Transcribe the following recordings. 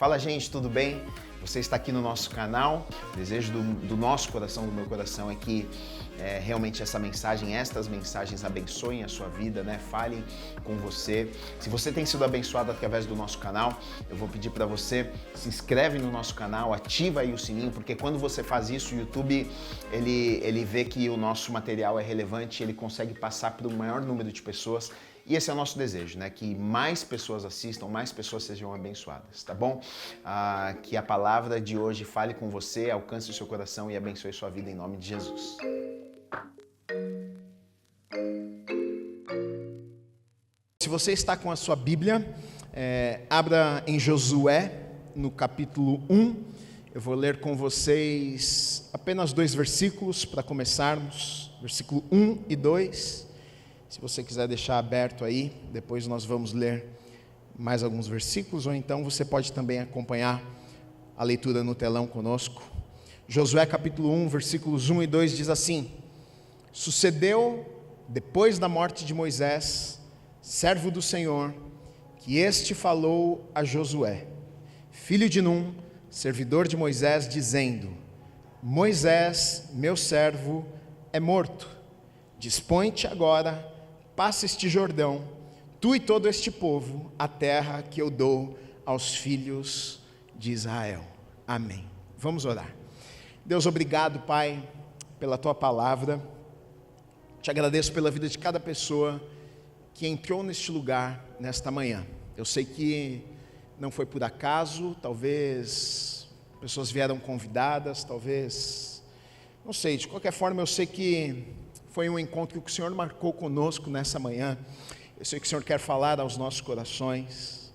Fala, gente, tudo bem? Você está aqui no nosso canal. O desejo do nosso coração, do meu coração, é que realmente estas mensagens abençoem a sua vida, né? Falem com você. Se você tem sido abençoado através do nosso canal, eu vou pedir para você, se inscreve no nosso canal, ativa aí o sininho, porque quando você faz isso, o YouTube, ele vê que o nosso material é relevante, ele consegue passar para o maior número de pessoas. E esse é o nosso desejo, né? Que mais pessoas assistam, mais pessoas sejam abençoadas, tá bom? Que a palavra de hoje fale com você, alcance o seu coração e abençoe sua vida em nome de Jesus. Se você está com a sua Bíblia, abra em Josué, no capítulo 1. Eu vou ler com vocês apenas 2 versículos para começarmos, versículo 1 e 2. Se você quiser deixar aberto aí, depois nós vamos ler mais alguns versículos, ou então você pode também acompanhar a leitura no telão conosco. Josué capítulo 1, versículos 1 e 2 diz assim: Sucedeu, depois da morte de Moisés, servo do Senhor, que este falou a Josué, filho de Num, servidor de Moisés, dizendo: Moisés, meu servo, é morto. Dispõe-te agora, passa este Jordão, tu e todo este povo, a terra que eu dou aos filhos de Israel. Amém. Vamos orar. Deus, obrigado, Pai, pela tua palavra. Te agradeço pela vida de cada pessoa que entrou neste lugar nesta manhã. Eu sei que não foi por acaso, talvez pessoas vieram convidadas, talvez, não sei, de qualquer forma eu sei que foi um encontro que o Senhor marcou conosco nessa manhã. Eu sei que o Senhor quer falar aos nossos corações.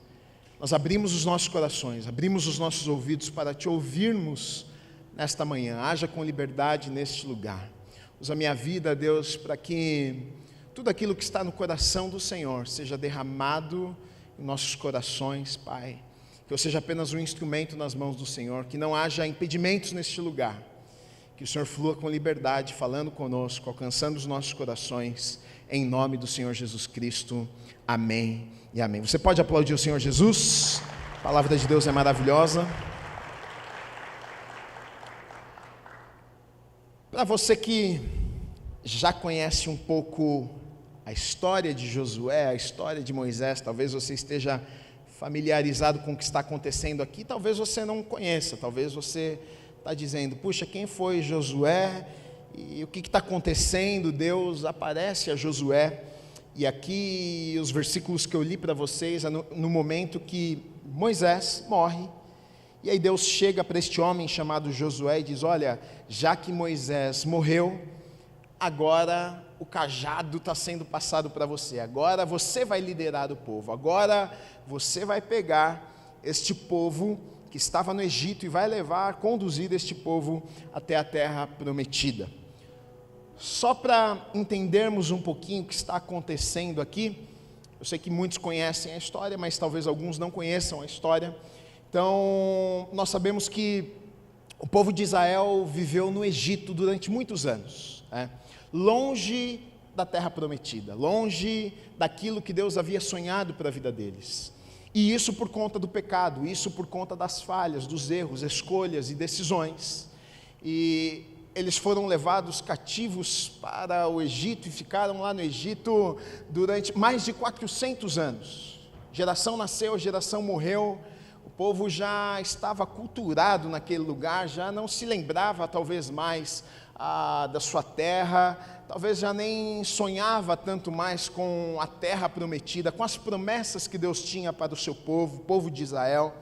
Nós abrimos os nossos corações, abrimos os nossos ouvidos para te ouvirmos nesta manhã. Haja com liberdade neste lugar. Usa a minha vida, Deus, para que tudo aquilo que está no coração do Senhor seja derramado em nossos corações, Pai. Que eu seja apenas um instrumento nas mãos do Senhor, que não haja impedimentos neste lugar. Que o Senhor flua com liberdade, falando conosco, alcançando os nossos corações, em nome do Senhor Jesus Cristo. Amém e amém. Você pode aplaudir o Senhor Jesus? A palavra de Deus é maravilhosa. Para você que já conhece um pouco a história de Josué, a história de Moisés, talvez você esteja familiarizado com o que está acontecendo aqui, talvez você não conheça, talvez você está dizendo: puxa, quem foi Josué e o que está acontecendo? Deus aparece a Josué, e aqui os versículos que eu li para vocês é no momento que Moisés morre, e aí Deus chega para este homem chamado Josué e diz: olha, já que Moisés morreu, agora o cajado está sendo passado para você, agora você vai liderar o povo, agora você vai pegar este povo que estava no Egito e vai conduzir este povo até a terra prometida. Só para entendermos um pouquinho o que está acontecendo aqui, eu sei que muitos conhecem a história, mas talvez alguns não conheçam a história. Então, nós sabemos que o povo de Israel viveu no Egito durante muitos anos, né? Longe da terra prometida, longe daquilo que Deus havia sonhado para a vida deles. E isso por conta do pecado, isso por conta das falhas, dos erros, escolhas e decisões. E eles foram levados cativos para o Egito e ficaram lá no Egito durante mais de 400 anos. Geração nasceu, geração morreu. O povo já estava aculturado naquele lugar, já não se lembrava talvez mais da sua terra, talvez já nem sonhava tanto mais com a terra prometida, com as promessas que Deus tinha para o seu povo, o povo de Israel.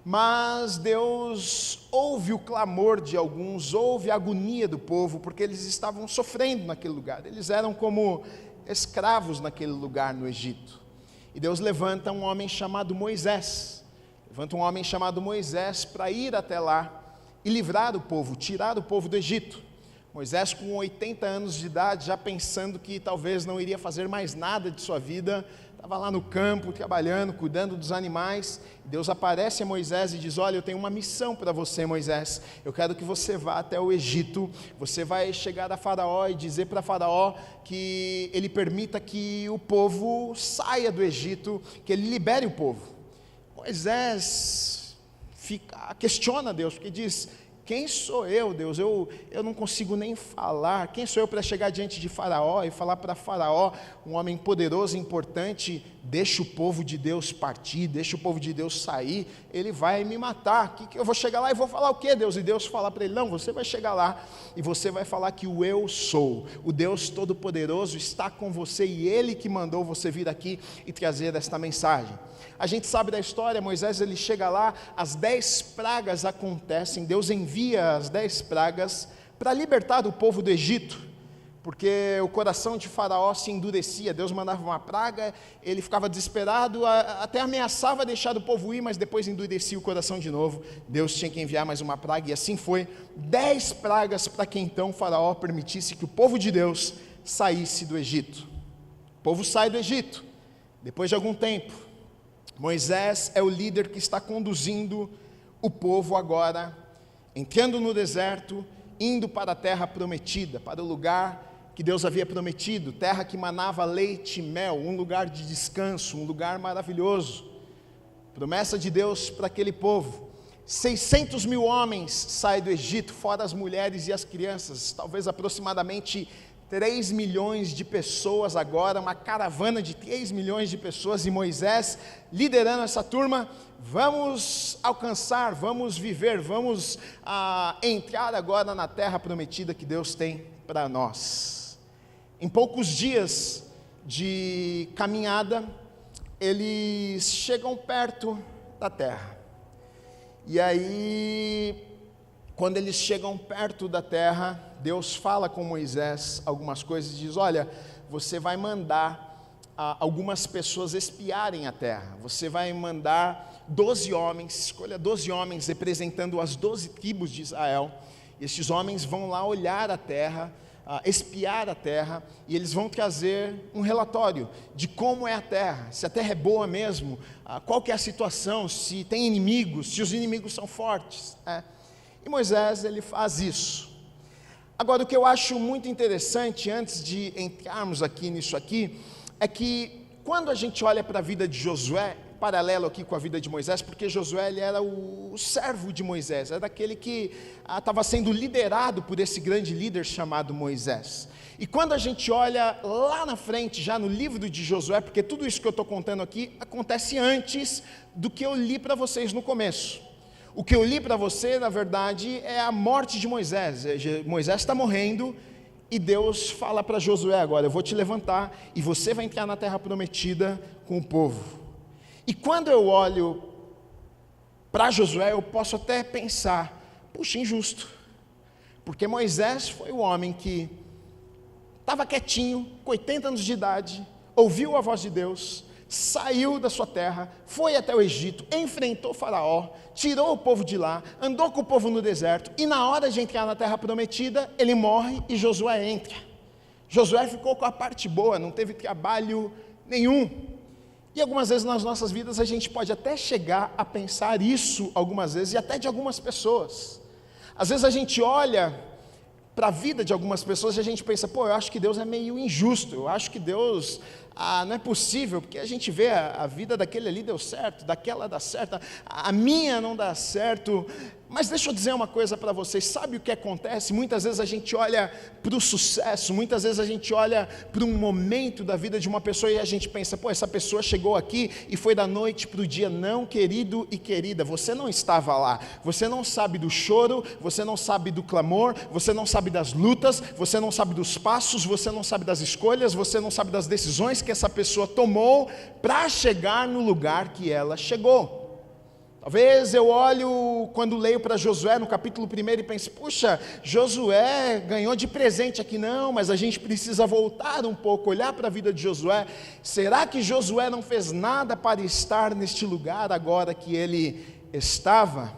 Mas Deus ouve o clamor de alguns, ouve a agonia do povo, porque eles estavam sofrendo naquele lugar, eles eram como escravos naquele lugar no Egito. E Deus levanta um homem chamado Moisés, para ir até lá e livrar o povo, tirar o povo do Egito. Moisés, com 80 anos de idade, já pensando que talvez não iria fazer mais nada de sua vida, estava lá no campo, trabalhando, cuidando dos animais. Deus aparece a Moisés e diz: olha, eu tenho uma missão para você, Moisés, eu quero que você vá até o Egito, você vai chegar a Faraó e dizer para Faraó que ele permita que o povo saia do Egito, que ele libere o povo. Moisés questiona Deus, porque diz: quem sou eu, Deus? Eu não consigo nem falar. Quem sou eu para chegar diante de Faraó e falar para Faraó, um homem poderoso e importante, deixa o povo de Deus partir, deixa o povo de Deus sair, ele vai me matar. Que eu vou chegar lá e vou falar o quê, Deus? E Deus fala para ele: não, você vai chegar lá e você vai falar que o eu sou, o Deus Todo-Poderoso está com você e Ele que mandou você vir aqui e trazer esta mensagem. A gente sabe da história, Moisés ele chega lá, as 10 pragas acontecem, Deus envia as 10 pragas para libertar o povo do Egito, porque o coração de Faraó se endurecia. Deus mandava uma praga, ele ficava desesperado, até ameaçava deixar o povo ir, mas depois endurecia o coração de novo. Deus tinha que enviar mais uma praga, e assim foi, 10 pragas para que então Faraó permitisse que o povo de Deus saísse do Egito. O povo sai do Egito, depois de algum tempo. Moisés é o líder que está conduzindo o povo agora, entrando no deserto, indo para a terra prometida, para o lugar que Deus havia prometido, terra que manava leite e mel, um lugar de descanso, um lugar maravilhoso. Promessa de Deus para aquele povo. 600 mil homens saem do Egito, fora as mulheres e as crianças, talvez aproximadamente 3 milhões de pessoas agora, uma caravana de 3 milhões de pessoas, e Moisés liderando essa turma. Vamos alcançar, vamos viver, vamos entrar agora na terra prometida que Deus tem para nós. Em poucos dias de caminhada, eles chegam perto da terra, e aí, quando eles chegam perto da terra, Deus fala com Moisés algumas coisas e diz: olha, você vai mandar algumas pessoas espiarem a terra, você vai mandar 12 homens, escolha 12 homens representando as 12 tribos de Israel, e esses homens vão lá olhar a terra, espiar a terra, e eles vão trazer um relatório de como é a terra, se a terra é boa mesmo, qual que é a situação, se tem inimigos, se os inimigos são fortes. E Moisés ele faz isso. Agora, o que eu acho muito interessante, antes de entrarmos aqui nisso aqui, é que quando a gente olha para a vida de Josué, paralelo aqui com a vida de Moisés, porque Josué ele era o servo de Moisés, era aquele que estava sendo liderado por esse grande líder chamado Moisés. E quando a gente olha lá na frente, já no livro de Josué, porque tudo isso que eu estou contando aqui acontece antes do que eu li para vocês no começo. O que eu li para você, na verdade, é a morte de Moisés. Moisés está morrendo e Deus fala para Josué agora: eu vou te levantar e você vai entrar na terra prometida com o povo. E quando eu olho para Josué, eu posso até pensar: puxa, injusto, porque Moisés foi o homem que estava quietinho, com 80 anos de idade, ouviu a voz de Deus, saiu da sua terra, foi até o Egito, enfrentou Faraó, tirou o povo de lá, andou com o povo no deserto, e na hora de entrar na terra prometida, ele morre e Josué entra. Josué ficou com a parte boa, não teve trabalho nenhum. E algumas vezes nas nossas vidas a gente pode até chegar a pensar isso algumas vezes, e até de algumas pessoas. Às vezes a gente olha para a vida de algumas pessoas e a gente pensa: pô, eu acho que Deus é meio injusto, eu acho que Deus, não é possível, porque a gente vê a vida daquele ali deu certo, daquela dá certo, a minha não dá certo. Mas deixa eu dizer uma coisa para vocês, sabe o que acontece? Muitas vezes a gente olha para o sucesso, muitas vezes a gente olha para um momento da vida de uma pessoa e a gente pensa: pô, essa pessoa chegou aqui e foi da noite para o dia. Não, querido e querida, você não estava lá, você não sabe do choro, você não sabe do clamor, você não sabe das lutas, você não sabe dos passos, você não sabe das escolhas, você não sabe das decisões que essa pessoa tomou para chegar no lugar que ela chegou. Talvez eu olho, quando leio para Josué no capítulo 1 e penso: puxa, Josué ganhou de presente aqui. Não, mas a gente precisa voltar um pouco, olhar para a vida de Josué. Será que Josué não fez nada para estar neste lugar agora que ele estava?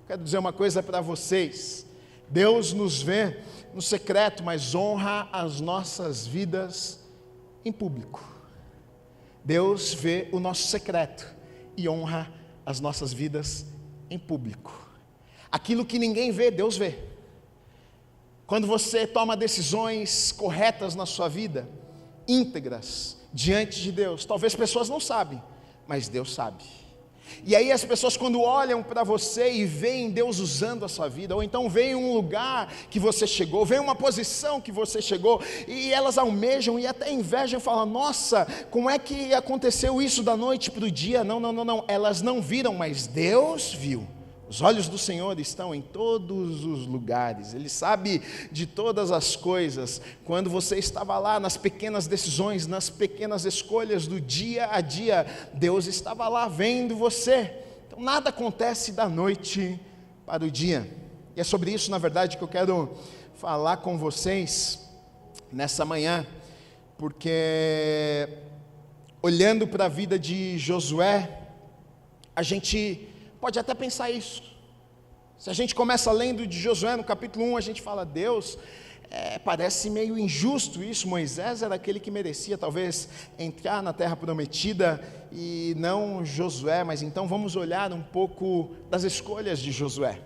Quero dizer uma coisa para vocês: Deus nos vê no secreto, mas honra as nossas vidas em público. Deus vê o nosso secreto e honra as nossas vidas em público. Aquilo que ninguém vê, Deus vê. Quando você toma decisões corretas na sua vida, íntegras, diante de Deus, talvez pessoas não sabem, mas Deus sabe. E aí as pessoas, quando olham para você e veem Deus usando a sua vida, ou então veem um lugar que você chegou, veem uma posição que você chegou, e elas almejam e até invejam e falam: nossa, como é que aconteceu isso da noite para o dia? Não, elas não viram, mas Deus viu. Os olhos do Senhor estão em todos os lugares, Ele sabe de todas as coisas. Quando você estava lá nas pequenas decisões, nas pequenas escolhas do dia a dia, Deus estava lá vendo você. Então nada acontece da noite para o dia. E é sobre isso, na verdade, que eu quero falar com vocês nessa manhã, porque olhando para a vida de Josué, a gente pode até pensar isso. Se a gente começa lendo de Josué no capítulo 1, a gente fala: Deus, parece meio injusto isso. Moisés era aquele que merecia talvez entrar na terra prometida e não Josué. Mas então vamos olhar um pouco das escolhas de Josué.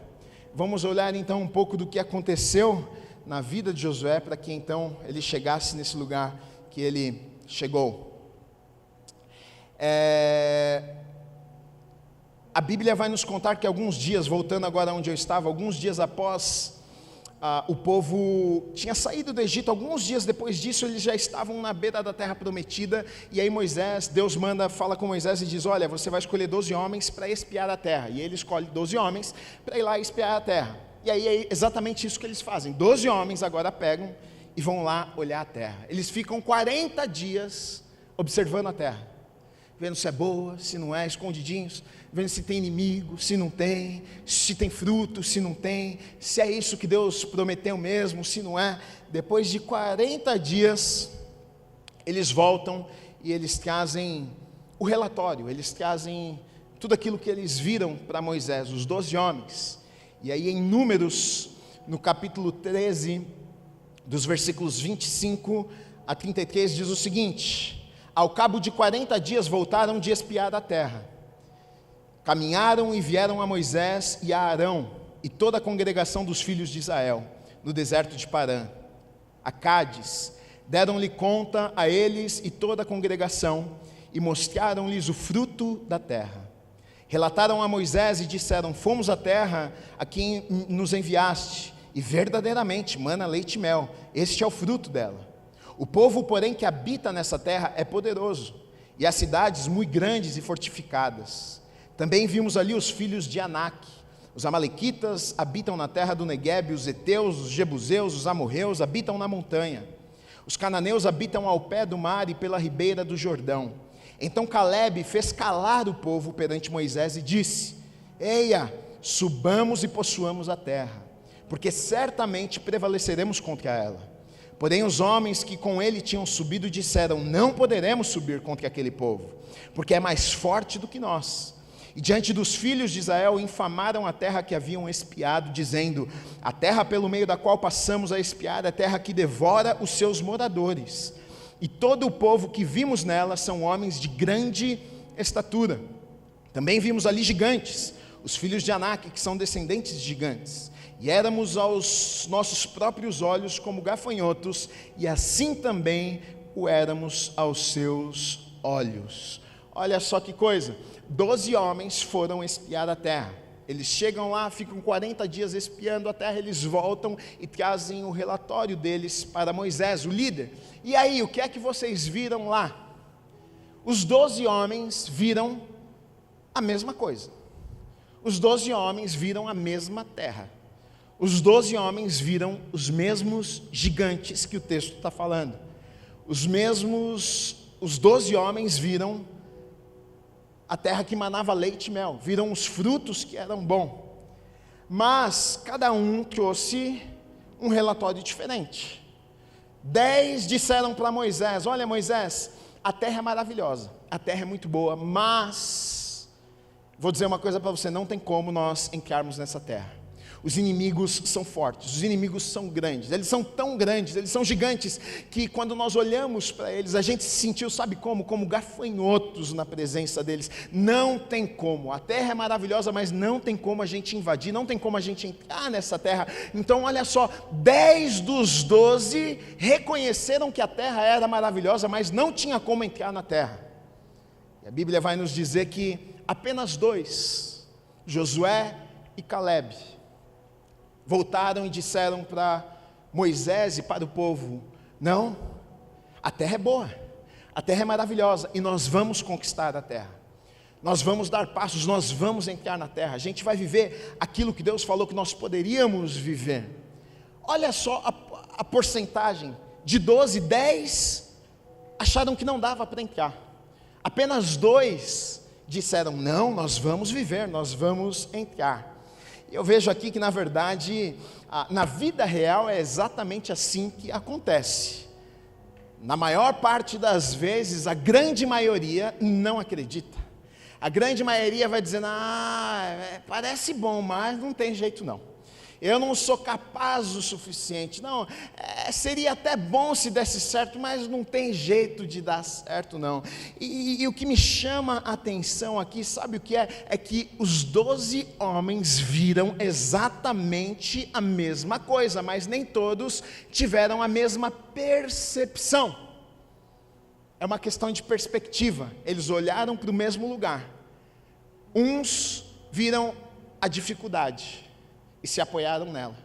Vamos olhar então um pouco do que aconteceu na vida de Josué para que então ele chegasse nesse lugar que ele chegou. A Bíblia vai nos contar que alguns dias, voltando agora onde eu estava, alguns dias após o povo tinha saído do Egito, alguns dias depois disso eles já estavam na beira da terra prometida, e aí Deus fala com Moisés e diz: olha, você vai escolher 12 homens para espiar a terra, e ele escolhe 12 homens para ir lá espiar a terra, e aí é exatamente isso que eles fazem. 12 homens agora pegam e vão lá olhar a terra. Eles ficam 40 dias observando a terra, vendo se é boa, se não é, escondidinhos, vendo se tem inimigo, se não tem, se tem fruto, se não tem, se é isso que Deus prometeu mesmo, se não é. Depois de 40 dias, eles voltam e eles trazem o relatório, eles trazem tudo aquilo que eles viram para Moisés, os 12 homens. E aí em Números, no capítulo 13, dos versículos 25 a 33, diz o seguinte: ao cabo de 40 dias voltaram de espiar a terra. Caminharam e vieram a Moisés e a Arão e toda a congregação dos filhos de Israel, no deserto de Parã, a Cádiz. Deram-lhe conta a eles e toda a congregação e mostraram-lhes o fruto da terra. Relataram a Moisés e disseram: fomos à terra a quem nos enviaste, e verdadeiramente mana leite e mel, este é o fruto dela. O povo, porém, que habita nessa terra é poderoso, e as cidades muito grandes e fortificadas. Também vimos ali os filhos de Anak. Os amalequitas habitam na terra do Neguebe, os heteus, os jebuseus, os amorreus habitam na montanha. Os cananeus habitam ao pé do mar e pela ribeira do Jordão. Então Calebe fez calar o povo perante Moisés e disse: eia, subamos e possuamos a terra, porque certamente prevaleceremos contra ela. Porém os homens que com ele tinham subido disseram: não poderemos subir contra aquele povo, porque é mais forte do que nós. E diante dos filhos de Israel infamaram a terra que haviam espiado, dizendo: a terra pelo meio da qual passamos a espiar é a terra que devora os seus moradores, e todo o povo que vimos nela são homens de grande estatura. Também vimos ali gigantes, os filhos de Anak, que são descendentes de gigantes, e éramos aos nossos próprios olhos como gafanhotos, e assim também o éramos aos seus olhos. Olha só que coisa, 12 homens foram espiar a terra. Eles chegam lá, ficam 40 dias espiando a terra, eles voltam e trazem o relatório deles para Moisés, o líder. E aí, o que é que vocês viram lá? Os 12 homens viram a mesma coisa. Os 12 homens viram a mesma terra. Os 12 homens viram os mesmos gigantes que o texto está falando. Os 12 homens viram a terra que manava leite e mel, viram os frutos que eram bons, mas cada um trouxe um relatório diferente. 10 disseram para Moisés: olha Moisés, a terra é maravilhosa, a terra é muito boa, mas, vou dizer uma coisa para você, não tem como nós entrarmos nessa terra. Os inimigos são fortes, os inimigos são grandes, eles são tão grandes, eles são gigantes, que quando nós olhamos para eles, a gente se sentiu, sabe como? Como gafanhotos na presença deles. Não tem como, a terra é maravilhosa, mas não tem como a gente invadir, não tem como a gente entrar nessa terra. Então olha só, 10 dos 12 reconheceram que a terra era maravilhosa, mas não tinha como entrar na terra. E a Bíblia vai nos dizer que apenas dois, Josué e Calebe, voltaram e disseram para Moisés e para o povo: não, a terra é boa, a terra é maravilhosa, e nós vamos conquistar a terra, nós vamos dar passos, nós vamos entrar na terra, a gente vai viver aquilo que Deus falou que nós poderíamos viver. Olha só a porcentagem, de 12, 10 acharam que não dava para entrar, apenas 2 disseram: não, nós vamos viver, nós vamos entrar. Eu vejo aqui que, na verdade, na vida real é exatamente assim que acontece. Na maior parte das vezes, a grande maioria não acredita. A grande maioria vai dizendo: parece bom, mas não tem jeito não. Eu não sou capaz o suficiente. Não, seria até bom se desse certo, mas não tem jeito de dar certo não. E o que me chama a atenção aqui, sabe o que é? É que os 12 homens viram exatamente a mesma coisa, mas nem todos tiveram a mesma percepção. É uma questão de perspectiva. Eles olharam para o mesmo lugar. Uns viram a dificuldade e se apoiaram nela.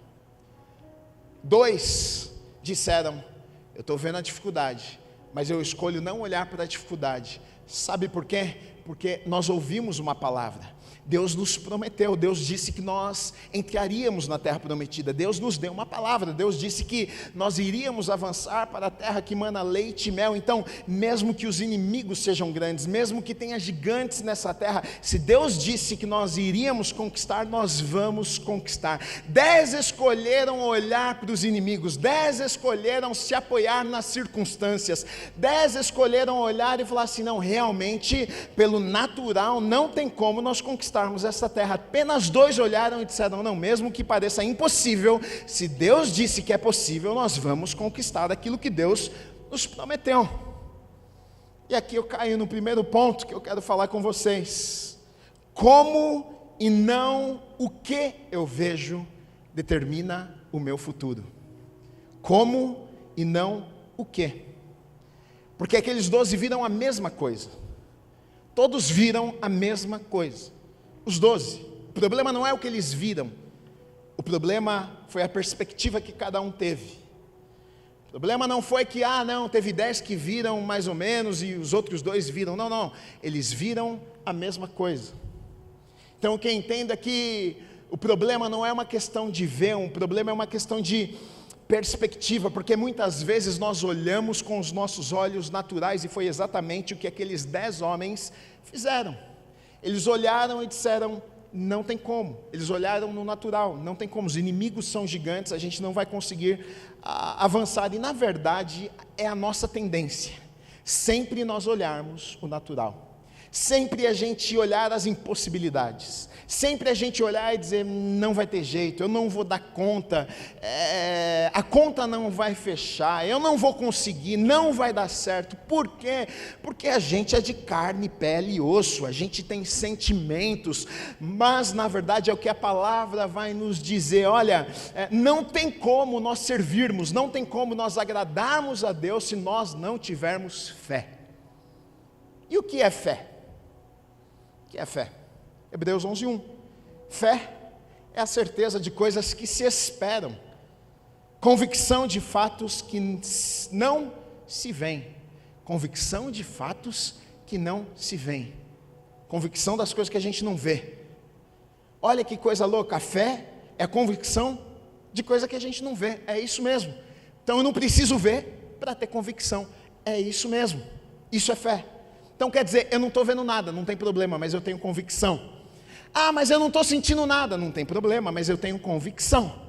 2 disseram: eu estou vendo a dificuldade, mas eu escolho não olhar para a dificuldade. Sabe por quê? Porque nós ouvimos uma palavra. Deus nos prometeu, Deus disse que nós entraríamos na terra prometida, Deus nos deu uma palavra, Deus disse que nós iríamos avançar para a terra que mana leite e mel. Então, mesmo que os inimigos sejam grandes, mesmo que tenha gigantes nessa terra, se Deus disse que nós iríamos conquistar, nós vamos conquistar. 10 escolheram olhar para os inimigos, 10 escolheram se apoiar nas circunstâncias, 10 escolheram olhar e falar assim: não, realmente, pelo natural, não tem como nós conquistarmos essa terra. Apenas 2 olharam e disseram: não, mesmo que pareça impossível, se Deus disse que é possível, nós vamos conquistar aquilo que Deus nos prometeu. E aqui eu caio no primeiro ponto que eu quero falar com vocês: como e não o que eu vejo determina o meu futuro. Como e não o que. Porque aqueles 12 viram a mesma coisa, todos viram a mesma coisa. Os 12, o problema não é o que eles viram, o problema foi a perspectiva que cada um teve. O problema não foi que, teve 10 que viram mais ou menos e os outros 2 viram, não, eles viram a mesma coisa. Então, quem entenda que o problema não é uma questão de ver, o problema é uma questão de perspectiva, porque muitas vezes nós olhamos com os nossos olhos naturais, e foi exatamente o que aqueles 10 homens fizeram. Eles olharam e disseram: não tem como. Eles olharam no natural, não tem como, os inimigos são gigantes, a gente não vai conseguir avançar. E na verdade é a nossa tendência, sempre nós olharmos o natural, sempre a gente olhar as impossibilidades, sempre a gente olhar e dizer: não vai ter jeito, eu não vou dar conta, a conta não vai fechar, eu não vou conseguir, não vai dar certo. Por quê? Porque a gente é de carne, pele e osso, a gente tem sentimentos, mas na verdade é o que a palavra vai nos dizer: olha, não tem como nós servirmos, não tem como nós agradarmos a Deus se nós não tivermos fé. E o que é fé? O que é fé? Hebreus 11:1. Fé é a certeza de coisas que se esperam, convicção de fatos que não se veem. Convicção de fatos que não se veem. Convicção das coisas que a gente não vê. Olha que coisa louca, a fé é a convicção de coisa que a gente não vê. É isso mesmo. Então eu não preciso ver para ter convicção. É isso mesmo. Isso é fé. Então quer dizer, eu não estou vendo nada, não tem problema, mas eu tenho convicção. Mas eu não estou sentindo nada, não tem problema, mas eu tenho convicção.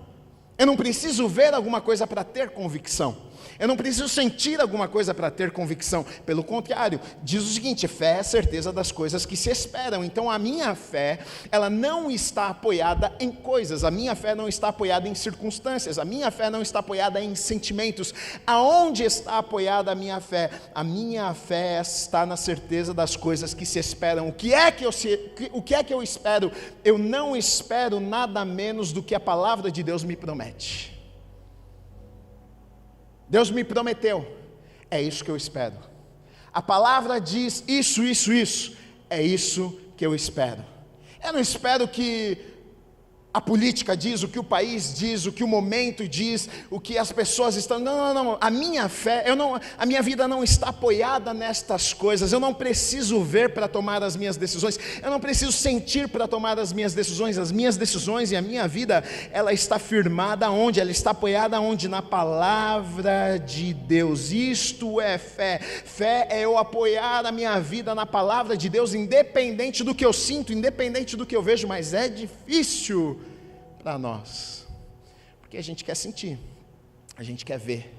Eu não preciso ver alguma coisa para ter convicção. Eu não preciso sentir alguma coisa para ter convicção. Pelo contrário, diz o seguinte: fé é a certeza das coisas que se esperam. Então a minha fé, ela não está apoiada em coisas. A minha fé não está apoiada em circunstâncias. A minha fé não está apoiada em sentimentos. Aonde está apoiada a minha fé? A minha fé está na certeza das coisas que se esperam. O que é que eu espero? Eu não espero nada menos do que a palavra de Deus me promete. Deus me prometeu, é isso que eu espero. A palavra diz isso, é isso que eu espero. Eu não espero que a política diz, o que o país diz, o que o momento diz, o que as pessoas estão... Não. A minha fé, a minha vida não está apoiada nestas coisas. Eu não preciso ver para tomar as minhas decisões. Eu não preciso sentir para tomar as minhas decisões. As minhas decisões e a minha vida, ela está firmada onde? Ela está apoiada onde? Na palavra de Deus. Isto é fé. Fé é eu apoiar a minha vida na palavra de Deus, independente do que eu sinto, independente do que eu vejo, mas é difícil para nós, porque a gente quer sentir, a gente quer ver,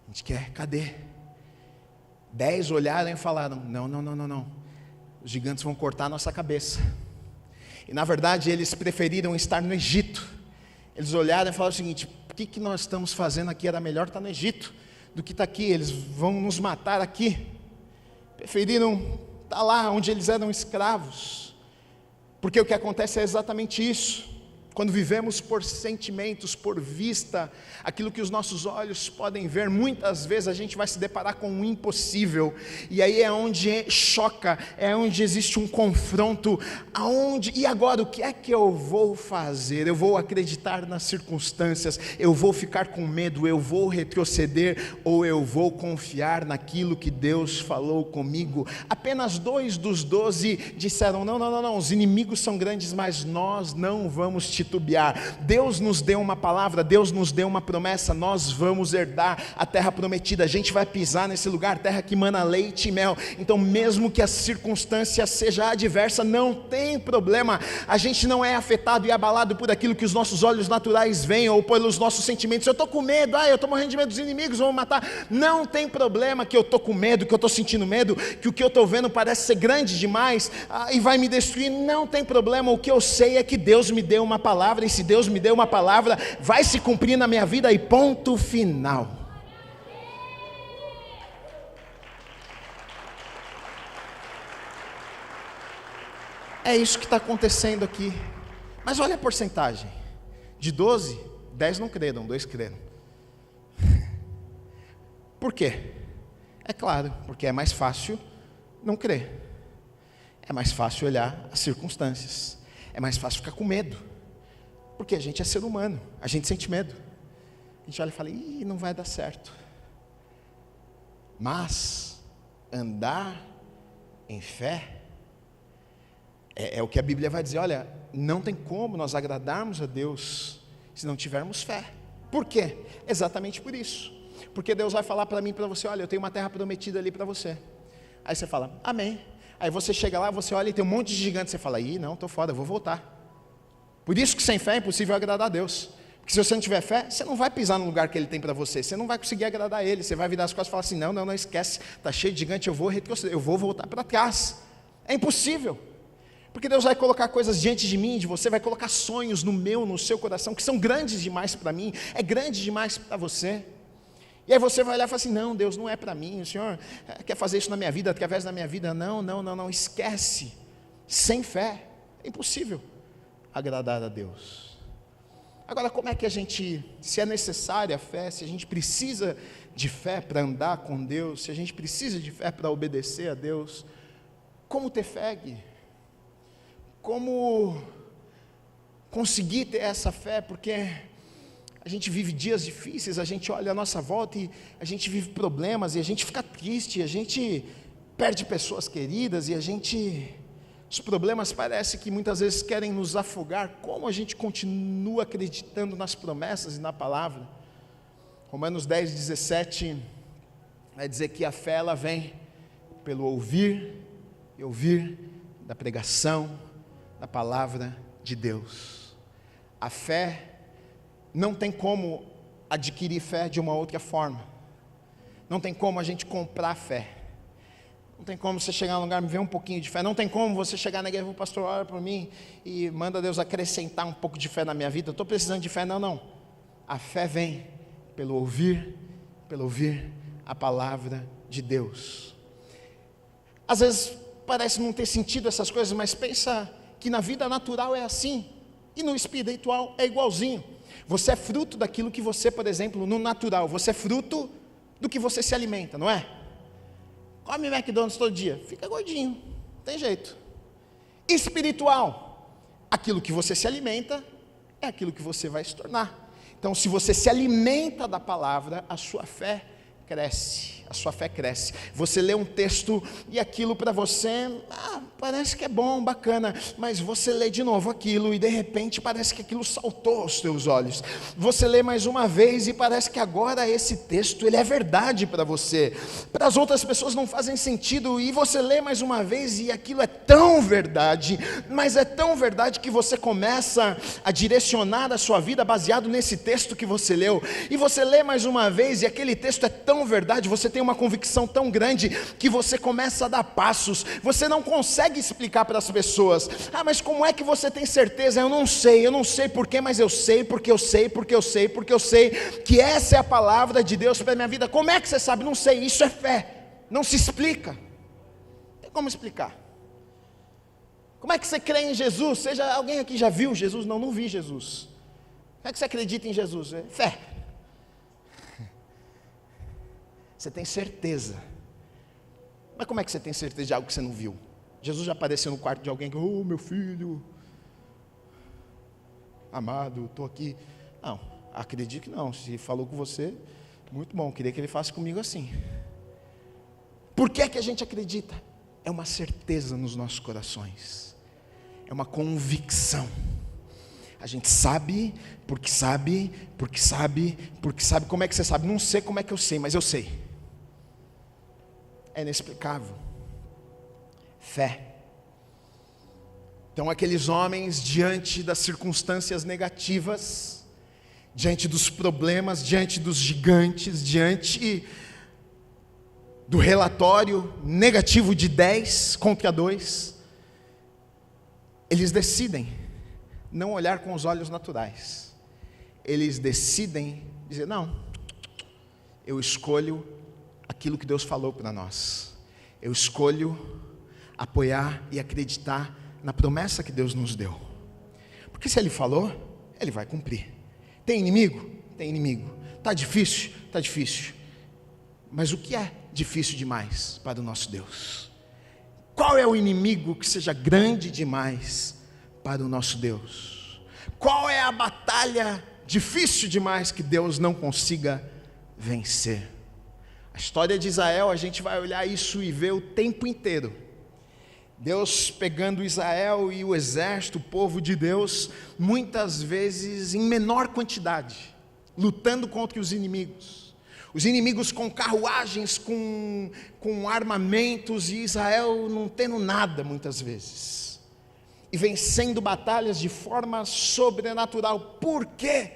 a gente quer, cadê? 10 olharam e falaram, não, os gigantes vão cortar a nossa cabeça, e na verdade eles preferiram estar no Egito. Eles olharam e falaram o seguinte: o que nós estamos fazendo aqui? Era melhor estar no Egito do que estar aqui, eles vão nos matar aqui. Preferiram estar lá onde eles eram escravos, porque o que acontece é exatamente isso. Quando vivemos por sentimentos, por vista, aquilo que os nossos olhos podem ver, muitas vezes a gente vai se deparar com o impossível, e aí é onde choca, é onde existe um confronto, e agora o que é que eu vou fazer? Eu vou acreditar nas circunstâncias, eu vou ficar com medo, eu vou retroceder, ou eu vou confiar naquilo que Deus falou comigo? Apenas 2 dos 12 disseram, não, os inimigos são grandes, mas nós não vamos titubear. Deus nos deu uma palavra, Deus nos deu uma promessa, nós vamos herdar a terra prometida, a gente vai pisar nesse lugar, terra que mana leite e mel. Então mesmo que a circunstância seja adversa, não tem problema, a gente não é afetado e abalado por aquilo que os nossos olhos naturais veem, ou pelos nossos sentimentos. Eu estou com medo, eu estou morrendo de medo dos inimigos, vão me matar. Não tem problema que eu estou com medo, que eu estou sentindo medo, que o que eu estou vendo parece ser grande demais, e vai me destruir. Não tem problema, o que eu sei é que Deus me deu uma palavra, e se Deus me deu uma palavra, vai se cumprir na minha vida, e ponto final. É isso que está acontecendo aqui. Mas olha a porcentagem, de 12, 10 não creram, 2 creram. Por quê? É claro, porque é mais fácil não crer, é mais fácil olhar as circunstâncias, é mais fácil ficar com medo, porque a gente é ser humano, a gente sente medo, a gente olha e fala, não vai dar certo. Mas andar em fé é o que a Bíblia vai dizer. Olha, não tem como nós agradarmos a Deus se não tivermos fé. Por quê? Exatamente por isso. Porque Deus vai falar para mim e para você, olha, eu tenho uma terra prometida ali para você. Aí você fala, amém. Aí você chega lá, você olha e tem um monte de gigantes, você fala, não, estou fora, eu vou voltar. Por isso que sem fé é impossível agradar a Deus. Porque se você não tiver fé, você não vai pisar no lugar que Ele tem para você, você não vai conseguir agradar Ele, você vai virar as costas e falar assim, não, esquece, está cheio de gigante, eu vou retroceder, eu vou voltar para trás. É impossível. Porque Deus vai colocar coisas diante de mim, de você, vai colocar sonhos no seu coração, que são grandes demais para mim, é grande demais para você. E aí você vai olhar e falar assim, não, Deus, não é para mim, o Senhor quer fazer isso na minha vida, através da minha vida. Não, esquece. Sem fé, é impossível agradar a Deus. Agora, como é que a gente, se é necessária a fé, se a gente precisa de fé para andar com Deus, se a gente precisa de fé para obedecer a Deus, como ter fé, Gui? Como conseguir ter essa fé? Porque a gente vive dias difíceis, a gente olha à nossa volta e a gente vive problemas, e a gente fica triste, a gente perde pessoas queridas, e os problemas parecem que muitas vezes querem nos afogar. Como a gente continua acreditando nas promessas e na palavra? Romanos 10, 17 vai dizer que a fé ela vem pelo ouvir e ouvir da pregação da palavra de Deus. A fé, não tem como adquirir fé de uma outra forma. Não tem como a gente comprar fé. Não tem como você chegar num lugar e me ver um pouquinho de fé. Não tem como você chegar na igreja, o pastor ora por mim e manda Deus acrescentar um pouco de fé na minha vida. Eu estou precisando de fé. Não. A fé vem pelo ouvir a palavra de Deus. Às vezes parece não ter sentido essas coisas, mas pensa que na vida natural é assim, e no espiritual é igualzinho. Você é fruto daquilo que você, por exemplo, no natural, você é fruto do que você se alimenta, não é? Come McDonald's todo dia, fica gordinho, não tem jeito. espiritual. Aquilo que você se alimenta é aquilo que você vai se tornar. Então, se você se alimenta da palavra, a sua fé cresce. A sua fé cresce. Você lê um texto e aquilo para você, parece que é bom, bacana, mas você lê de novo aquilo e de repente parece que aquilo saltou aos teus olhos. Você lê mais uma vez e parece que agora esse texto ele é verdade para você. Para as outras pessoas não fazem sentido e você lê mais uma vez e aquilo é tão verdade, mas é tão verdade que você começa a direcionar a sua vida baseado nesse texto que você leu. E você lê mais uma vez e aquele texto é tão verdade, você tem uma convicção tão grande que você começa a dar passos. Você não consegue explicar para as pessoas: mas como é que você tem certeza? Eu não sei porquê, mas eu sei porque eu sei que essa é a palavra de Deus para a minha vida. Como é que você sabe? Não sei, isso é fé, não se explica, não tem como explicar. Como é que você crê em Jesus? Alguém aqui já viu Jesus? Não vi Jesus. Como é que você acredita em Jesus? Fé. Você tem certeza. Mas como é que você tem certeza de algo que você não viu? Jesus já apareceu no quarto de alguém que, meu filho amado, estou aqui. Não, acredito que não. Se falou com você, muito bom, queria que ele faça comigo assim. Por que é que a gente acredita? É uma certeza nos nossos corações, é uma convicção. A gente sabe, porque sabe. Como é que você sabe? Não sei como é que eu sei, mas eu sei. É inexplicável. Fé. Então aqueles homens, diante das circunstâncias negativas, diante dos problemas, diante dos gigantes, diante do relatório negativo de 10 contra 2, eles decidem não olhar com os olhos naturais. Eles decidem dizer: não, eu escolho aquilo que Deus falou para nós. Eu escolho apoiar e acreditar na promessa que Deus nos deu. Porque se Ele falou, Ele vai cumprir. Tem inimigo? Tem inimigo. Está difícil? Está difícil. Mas o que é difícil demais para o nosso Deus? Qual é o inimigo que seja grande demais para o nosso Deus? Qual é a batalha difícil demais que Deus não consiga vencer? A história de Israel, a gente vai olhar isso e ver o tempo inteiro. Deus pegando Israel e o exército, o povo de Deus, muitas vezes em menor quantidade, lutando contra os inimigos. Os inimigos com carruagens, com armamentos, e Israel não tendo nada muitas vezes. E vencendo batalhas de forma sobrenatural. Por quê?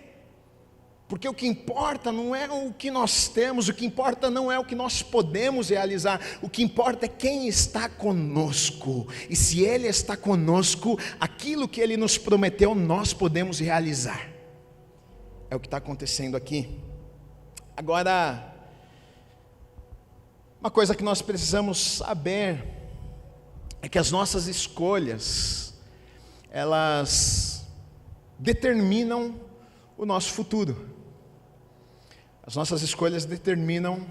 Porque o que importa não é o que nós temos, o que importa não é o que nós podemos realizar, o que importa é quem está conosco. E se Ele está conosco, aquilo que Ele nos prometeu, nós podemos realizar. É o que está acontecendo aqui. Agora, uma coisa que nós precisamos saber é que as nossas escolhas, elas determinam o nosso futuro. As nossas escolhas determinam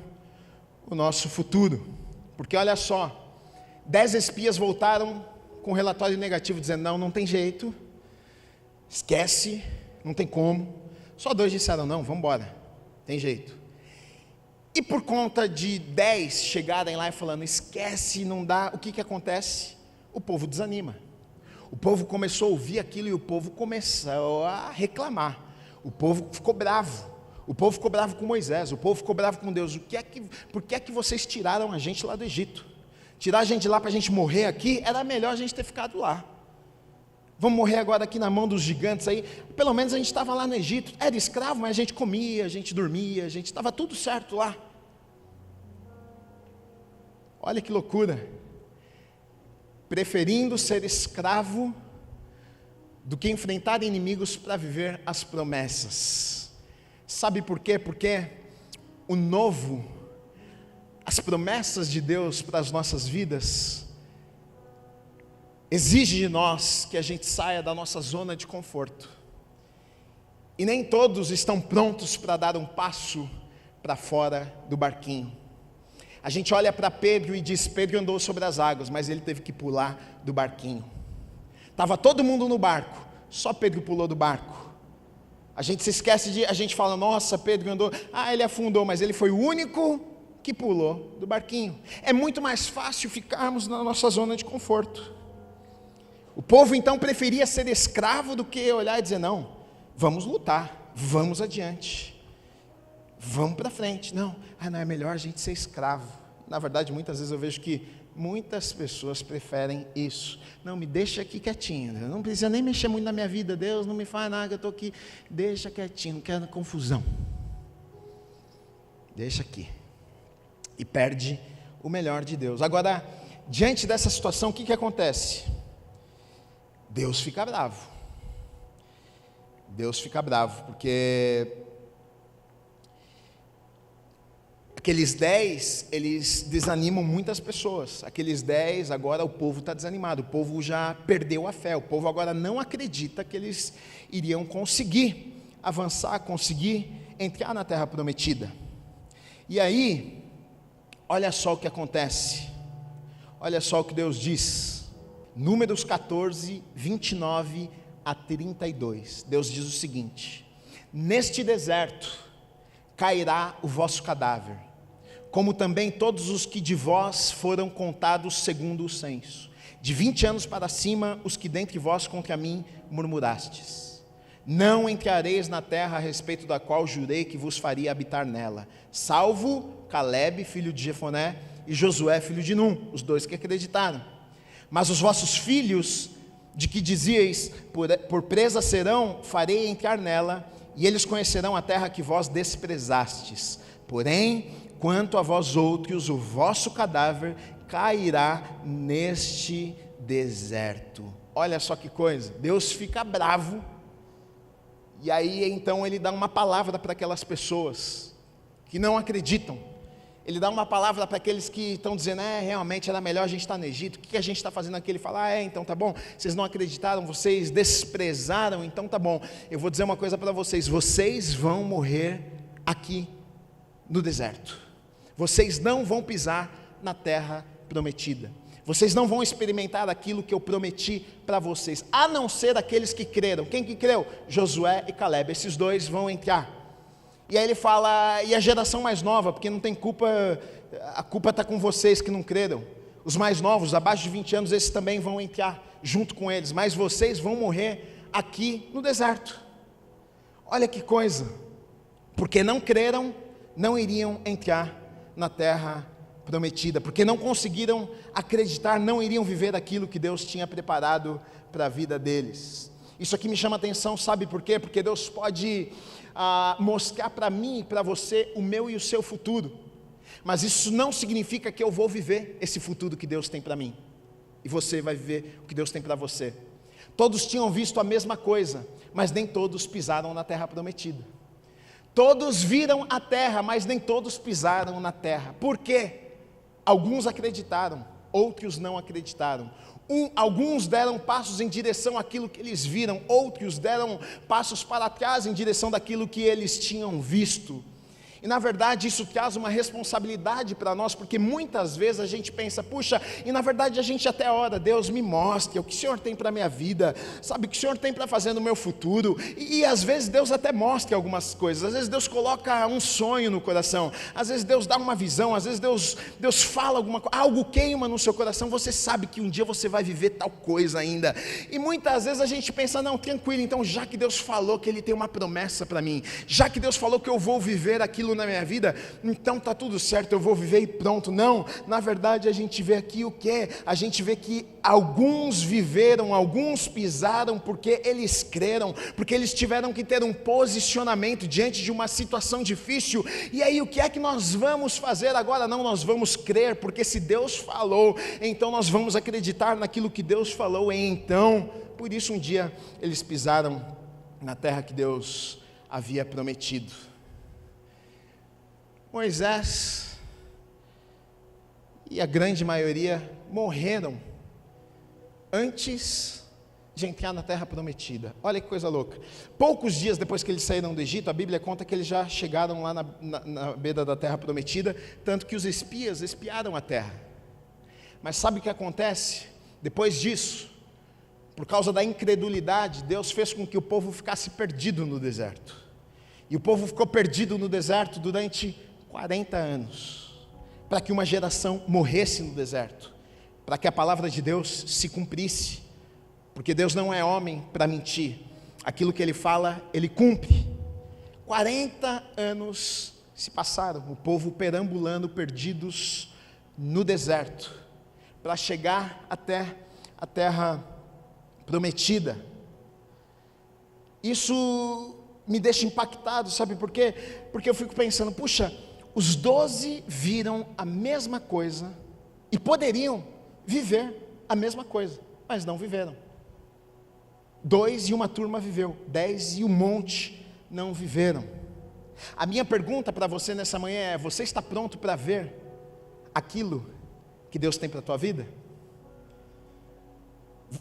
o nosso futuro. Porque olha só, 10 espias voltaram com um relatório negativo, dizendo: não tem jeito, esquece, não tem como. Só 2 disseram: não, vamos embora, tem jeito. E por conta de 10 chegarem lá e falando: esquece, não dá, o que acontece? O povo desanima. O povo começou a ouvir aquilo e o povo começou a reclamar. O povo ficou bravo. O povo ficou bravo com Moisés, o povo ficou bravo com Deus. Por que é que vocês tiraram a gente lá do Egito? Tirar a gente lá para a gente morrer aqui, era melhor a gente ter ficado lá. Vamos morrer agora aqui na mão dos gigantes aí. Pelo menos a gente estava lá no Egito, era escravo, mas a gente comia, a gente dormia, a gente estava tudo certo lá. Olha que loucura. Preferindo ser escravo do que enfrentar inimigos para viver as promessas. Sabe por quê? Porque o novo, as promessas de Deus para as nossas vidas, exige de nós que a gente saia da nossa zona de conforto. E nem todos estão prontos para dar um passo para fora do barquinho. A gente olha para Pedro e diz: Pedro andou sobre as águas, mas ele teve que pular do barquinho. Estava todo mundo no barco, só Pedro pulou do barco. A gente se esquece a gente fala, nossa, Pedro andou, ele afundou, mas ele foi o único que pulou do barquinho. É muito mais fácil ficarmos na nossa zona de conforto. O povo então preferia ser escravo do que olhar e dizer, não, vamos lutar, vamos adiante, vamos para frente. Não é melhor a gente ser escravo. Na verdade, muitas vezes eu vejo que muitas pessoas preferem isso. Não, me deixa aqui quietinho, não precisa nem mexer muito na minha vida, Deus não me faz nada, eu estou aqui, deixa quietinho, não quero confusão. Deixa aqui. E perde o melhor de Deus. Agora, diante dessa situação, o que acontece? Deus fica bravo. Deus fica bravo, porque aqueles 10, eles desanimam muitas pessoas. Aqueles 10, agora o povo está desanimado, o povo já perdeu a fé, o povo agora não acredita que eles iriam conseguir avançar, conseguir entrar na terra prometida. E aí, olha só o que acontece, olha só o que Deus diz. Números 14, 29 a 32, Deus diz o seguinte: neste deserto cairá o vosso cadáver, como também todos os que de vós foram contados segundo o censo, de 20 anos para cima, os que dentre vós contra mim murmurastes. Não entrareis na terra a respeito da qual jurei que vos faria habitar nela, salvo Calebe, filho de Jefoné, e Josué, filho de Num, os dois que acreditaram. Mas os vossos filhos, de que dizieis, por presa serão, farei entrar nela, e eles conhecerão a terra que vós desprezastes. Porém, quanto a vós outros, o vosso cadáver cairá neste deserto. Olha só que coisa, Deus fica bravo, e aí então ele dá uma palavra para aquelas pessoas que não acreditam. Ele dá uma palavra para aqueles que estão dizendo, realmente era melhor a gente estar no Egito, o que a gente está fazendo aqui? Ele fala, então tá bom, vocês não acreditaram, vocês desprezaram, então tá bom, eu vou dizer uma coisa para vocês, vocês vão morrer aqui no deserto, vocês não vão pisar na terra prometida, vocês não vão experimentar aquilo que eu prometi para vocês, a não ser aqueles que creram. Quem que creu? Josué e Calebe, esses dois vão entrar. E aí ele fala, e a geração mais nova, porque não tem culpa, a culpa está com vocês que não creram. Os mais novos, abaixo de 20 anos, esses também vão entrar junto com eles, mas vocês vão morrer aqui no deserto. Olha que coisa, porque não creram, não iriam entrar na terra prometida, porque não conseguiram acreditar, não iriam viver aquilo que Deus tinha preparado para a vida deles. Isso aqui me chama atenção, sabe por quê? Porque Deus pode mostrar para mim e para você o meu e o seu futuro, mas isso não significa que eu vou viver esse futuro que Deus tem para mim, e você vai viver o que Deus tem para você. Todos tinham visto a mesma coisa, mas nem todos pisaram na terra prometida. Todos viram a terra, mas nem todos pisaram na terra. Por quê? Alguns acreditaram, outros não acreditaram. Alguns deram passos em direção àquilo que eles viram, outros deram passos para trás em direção daquilo que eles tinham visto. E na verdade isso traz uma responsabilidade para nós, porque muitas vezes a gente pensa, puxa, e na verdade a gente até ora, Deus me mostre o que o Senhor tem para a minha vida, sabe, o que o Senhor tem para fazer no meu futuro, e às vezes Deus até mostra algumas coisas, às vezes Deus coloca um sonho no coração, às vezes Deus dá uma visão, às vezes Deus fala alguma coisa, algo queima no seu coração, você sabe que um dia você vai viver tal coisa ainda, e muitas vezes a gente pensa, não, tranquilo, então já que Deus falou que Ele tem uma promessa para mim, já que Deus falou que eu vou viver aquilo na minha vida, então está tudo certo, eu vou viver e pronto. Não, na verdade a gente vê aqui o que? A gente vê que alguns viveram, alguns pisaram porque eles creram, porque eles tiveram que ter um posicionamento diante de uma situação difícil, e aí o que é que nós vamos fazer agora? Não, nós vamos crer, porque se Deus falou, então nós vamos acreditar naquilo que Deus falou, e então, por isso um dia eles pisaram na terra que Deus havia prometido. Moisés e a grande maioria morreram antes de entrar na terra prometida. Olha que coisa louca. Poucos dias depois que eles saíram do Egito, a Bíblia conta que eles já chegaram lá na beira da terra prometida, tanto que os espias espiaram a terra. Mas sabe o que acontece? Depois disso, por causa da incredulidade, Deus fez com que o povo ficasse perdido no deserto. E o povo ficou perdido no deserto durante 40 anos, para que uma geração morresse no deserto, para que a palavra de Deus se cumprisse, porque Deus não é homem para mentir, aquilo que Ele fala, Ele cumpre. 40 anos se passaram, o povo perambulando, perdidos no deserto, para chegar até a terra prometida. Isso me deixa impactado, sabe por quê? Porque eu fico pensando, puxa, os 12 viram a mesma coisa e poderiam viver a mesma coisa, mas não viveram. 2 e uma turma viveu, 10 e um monte não viveram. A minha pergunta para você nessa manhã é: você está pronto para ver aquilo que Deus tem para a tua vida?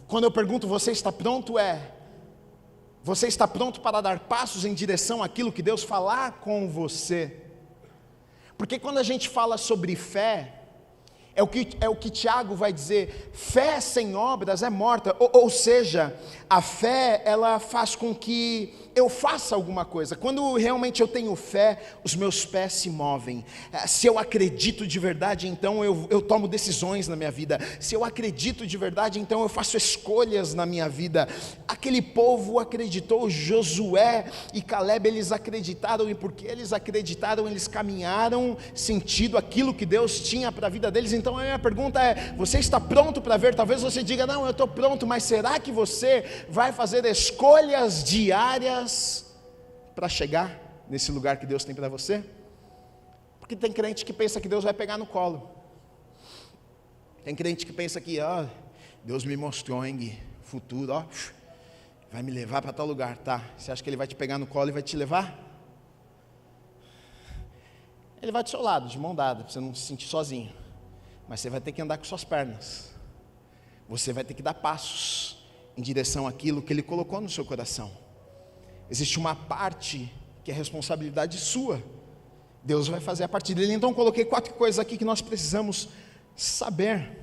Quando eu pergunto você está pronto, você está pronto para dar passos em direção àquilo que Deus falar com você? Porque quando a gente fala sobre fé, é o que Tiago vai dizer: fé sem obras é morta, ou seja, a fé ela faz com que eu faça alguma coisa. Quando realmente eu tenho fé, os meus pés se movem. Se eu acredito de verdade, então eu tomo decisões na minha vida. Se eu acredito de verdade, então eu faço escolhas na minha vida. Aquele povo acreditou, Josué e Caleb, eles acreditaram, e porque eles acreditaram, eles caminharam sentido aquilo que Deus tinha para a vida deles. Então a minha pergunta é: você está pronto para ver? Talvez você diga: não, eu estou pronto, mas será que você vai fazer escolhas diárias para chegar nesse lugar que Deus tem para você? Porque tem crente que pensa que Deus vai pegar no colo. Tem crente que pensa que Deus me mostrou, hein, futuro, vai me levar para tal lugar, tá? Você acha que Ele vai te pegar no colo e vai te levar? Ele vai do seu lado, de mão dada, para você não se sentir sozinho. Mas você vai ter que andar com suas pernas. Você vai ter que dar passos em direção àquilo que Ele colocou no seu coração. Existe uma parte que é responsabilidade sua. Deus vai fazer a parte dele. Então coloquei 4 coisas aqui que nós precisamos saber.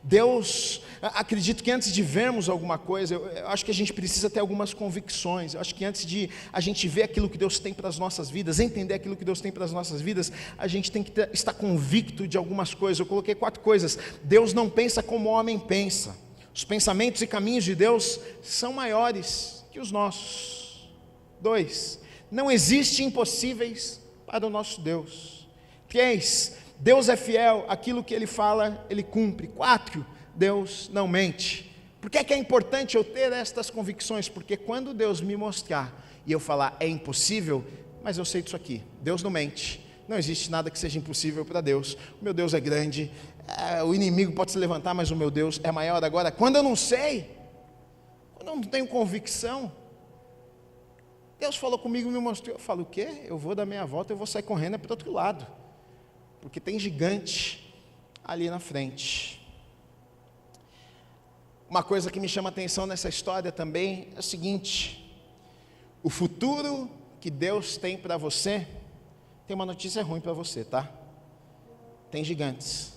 Deus, acredito que antes de vermos alguma coisa, eu acho que a gente precisa ter algumas convicções. Eu acho que antes de a gente ver aquilo que Deus tem para as nossas vidas, entender aquilo que Deus tem para as nossas vidas, a gente tem que estar convicto de algumas coisas. Eu coloquei 4 coisas. Deus não pensa como o homem pensa. Os pensamentos e caminhos de Deus são maiores que os nossos. 2, não existe impossíveis para o nosso Deus. 3, Deus é fiel, aquilo que Ele fala, Ele cumpre. 4, Deus não mente. Por que é importante eu ter estas convicções? Porque quando Deus me mostrar e eu falar é impossível, mas eu sei disso aqui, Deus não mente, não existe nada que seja impossível para Deus. O meu Deus é grande, o inimigo pode se levantar, mas o meu Deus é maior. Agora, quando eu não sei, quando eu não tenho convicção, Deus falou comigo e me mostrou, eu falo: o quê? Eu vou dar meia volta, eu vou sair correndo para o outro lado, porque tem gigante ali na frente. Uma coisa que me chama a atenção nessa história também é o seguinte: o futuro que Deus tem para você, tem uma notícia ruim para você, tá? Tem gigantes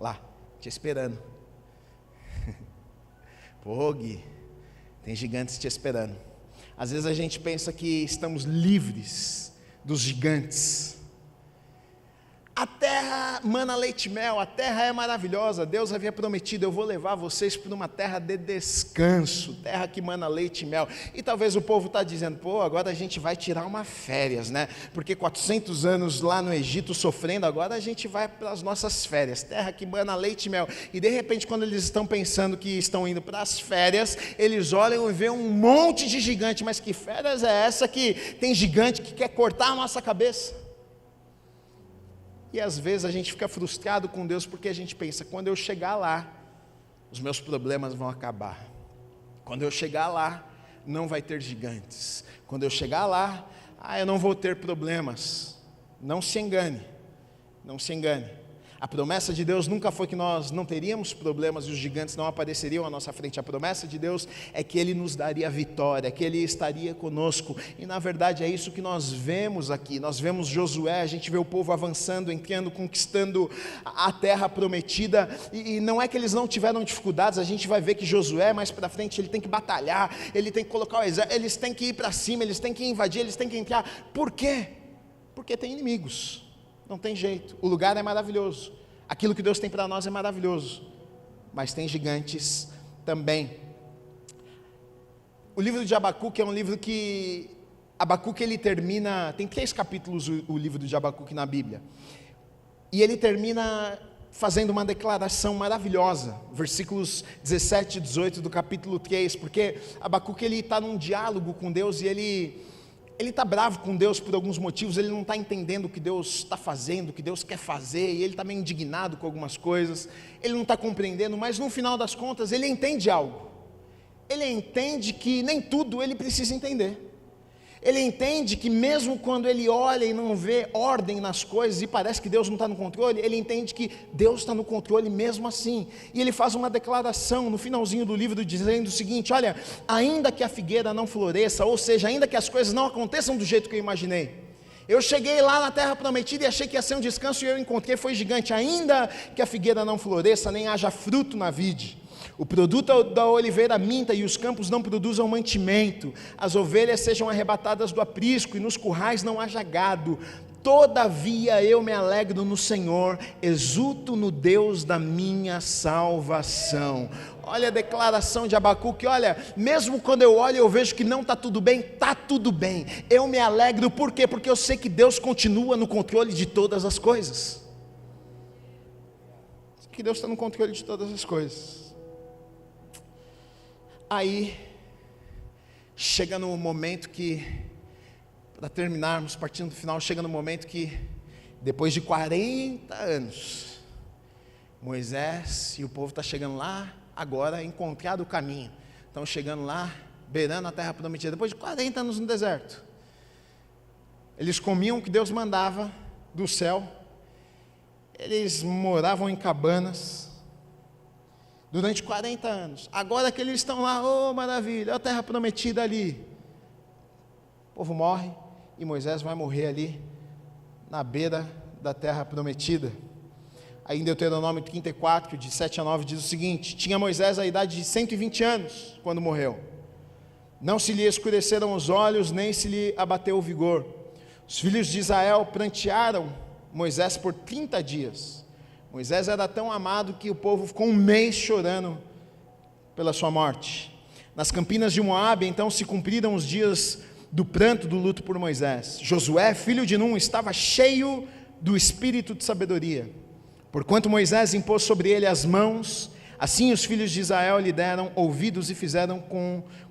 lá, te esperando. Pô, Gui, tem gigantes te esperando. Às vezes a gente pensa que estamos livres dos gigantes. A terra mana leite e mel, a terra é maravilhosa. Deus havia prometido: eu vou levar vocês para uma terra de descanso, terra que mana leite e mel. E talvez o povo está dizendo: pô, agora a gente vai tirar uma férias, né? Porque 400 anos lá no Egito sofrendo, agora a gente vai para as nossas férias, terra que mana leite e mel. E de repente, quando eles estão pensando que estão indo para as férias, eles olham e veem um monte de gigante. Mas que férias é essa que tem gigante que quer cortar a nossa cabeça? E às vezes a gente fica frustrado com Deus porque a gente pensa: quando eu chegar lá, os meus problemas vão acabar. Quando eu chegar lá, não vai ter gigantes. Quando eu chegar lá, eu não vou ter problemas. Não se engane, não se engane. A promessa de Deus nunca foi que nós não teríamos problemas e os gigantes não apareceriam à nossa frente. A promessa de Deus é que Ele nos daria vitória, que Ele estaria conosco. E na verdade é isso que nós vemos aqui. Nós vemos Josué, a gente vê o povo avançando, entrando, conquistando a terra prometida. E não é que eles não tiveram dificuldades, a gente vai ver que Josué mais para frente ele tem que batalhar, ele tem que colocar o exército, eles têm que ir para cima, eles têm que invadir, eles têm que entrar. Por quê? Porque tem inimigos. Não tem jeito, o lugar é maravilhoso, aquilo que Deus tem para nós é maravilhoso, mas tem gigantes também. O livro de Abacuque é um livro que, Abacuque ele termina, tem 3 capítulos o livro de Abacuque na Bíblia, e ele termina fazendo uma declaração maravilhosa, versículos 17 e 18 do capítulo 3, porque Abacuque ele está num diálogo com Deus e ele está bravo com Deus por alguns motivos, ele não está entendendo o que Deus está fazendo, o que Deus quer fazer, e ele está meio indignado com algumas coisas, ele não está compreendendo, mas no final das contas ele entende algo, ele entende que nem tudo ele precisa entender, ele entende que mesmo quando ele olha e não vê ordem nas coisas, e parece que Deus não está no controle, ele entende que Deus está no controle mesmo assim, e ele faz uma declaração no finalzinho do livro dizendo o seguinte: olha, ainda que a figueira não floresça, ou seja, ainda que as coisas não aconteçam do jeito que eu imaginei, eu cheguei lá na terra prometida e achei que ia ser um descanso e eu encontrei, foi gigante, ainda que a figueira não floresça, nem haja fruto na vide, o produto da oliveira minta e os campos não produzam mantimento, as ovelhas sejam arrebatadas do aprisco e nos currais não haja gado, todavia eu me alegro no Senhor, exulto no Deus da minha salvação. Olha a declaração de Abacuque, olha, mesmo quando eu olho e eu vejo que não está tudo bem, está tudo bem, eu me alegro, por quê? Porque eu sei que Deus continua no controle de todas as coisas, que Deus está no controle de todas as coisas. Aí, chega no momento que, para terminarmos, partindo do final, chega no momento que, depois de 40 anos, Moisés e o povo está chegando lá, agora encontrado o caminho, estão chegando lá, beirando a terra prometida, depois de 40 anos no deserto, eles comiam o que Deus mandava do céu, eles moravam em cabanas, durante 40 anos, agora que eles estão lá, oh maravilha, a terra prometida ali, o povo morre, e Moisés vai morrer ali, na beira da terra prometida. Aí em Deuteronômio 34, de 7 a 9, diz o seguinte: tinha Moisés a idade de 120 anos, quando morreu, não se lhe escureceram os olhos, nem se lhe abateu o vigor, os filhos de Israel prantearam Moisés por 30 dias, Moisés era tão amado que o povo ficou um mês chorando pela sua morte. Nas campinas de Moabe, então, se cumpriram os dias do pranto, do luto por Moisés. Josué, filho de Num, estava cheio do espírito de sabedoria. Porquanto Moisés impôs sobre ele as mãos, assim os filhos de Israel lhe deram ouvidos e fizeram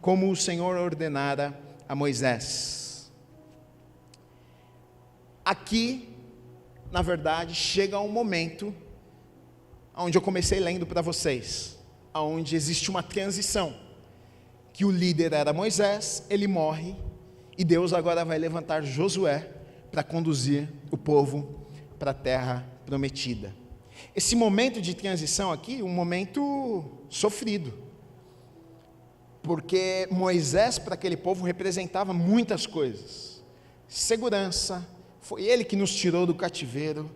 como o Senhor ordenara a Moisés. Aqui, na verdade, chega um momento onde eu comecei lendo para vocês, onde existe uma transição, que o líder era Moisés, ele morre, e Deus agora vai levantar Josué para conduzir o povo para a terra prometida. Esse momento de transição aqui, um momento sofrido, porque Moisés para aquele povo representava muitas coisas, segurança, foi ele que nos tirou do cativeiro,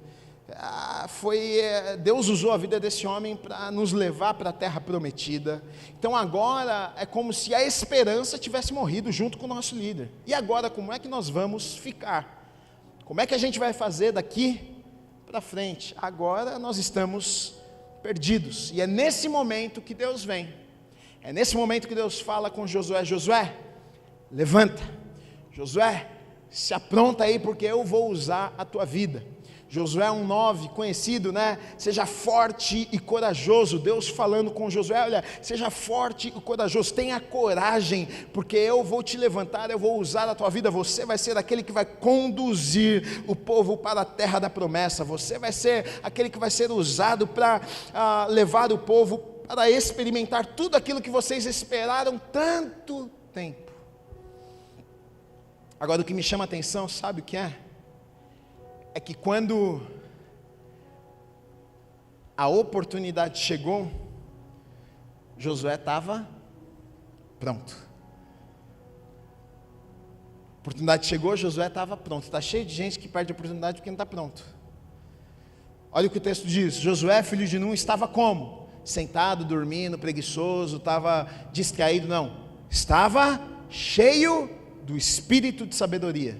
Deus usou a vida desse homem para nos levar para a terra prometida. Então agora é como se a esperança tivesse morrido junto com o nosso líder. E agora como é que nós vamos ficar? Como é que a gente vai fazer daqui para frente? Agora nós estamos perdidos, e é nesse momento que Deus vem, é nesse momento que Deus fala com Josué: Josué, levanta, Josué, se apronta aí, porque eu vou usar a tua vida. Josué 1:9, conhecido, né? Seja forte e corajoso. Deus falando com Josué: olha, seja forte e corajoso, tenha coragem, porque eu vou te levantar, eu vou usar a tua vida, você vai ser aquele que vai conduzir o povo para a terra da promessa, você vai ser aquele que vai ser usado para levar o povo para experimentar tudo aquilo que vocês esperaram tanto tempo. Agora o que me chama a atenção, sabe o que é? É que quando a oportunidade chegou, Josué estava pronto. A oportunidade chegou, Josué estava pronto. Está cheio de gente que perde a oportunidade porque não está pronto. Olha o que o texto diz: Josué, filho de Nun, estava como? Sentado, dormindo, preguiçoso, estava distraído? Não, estava cheio do espírito de sabedoria,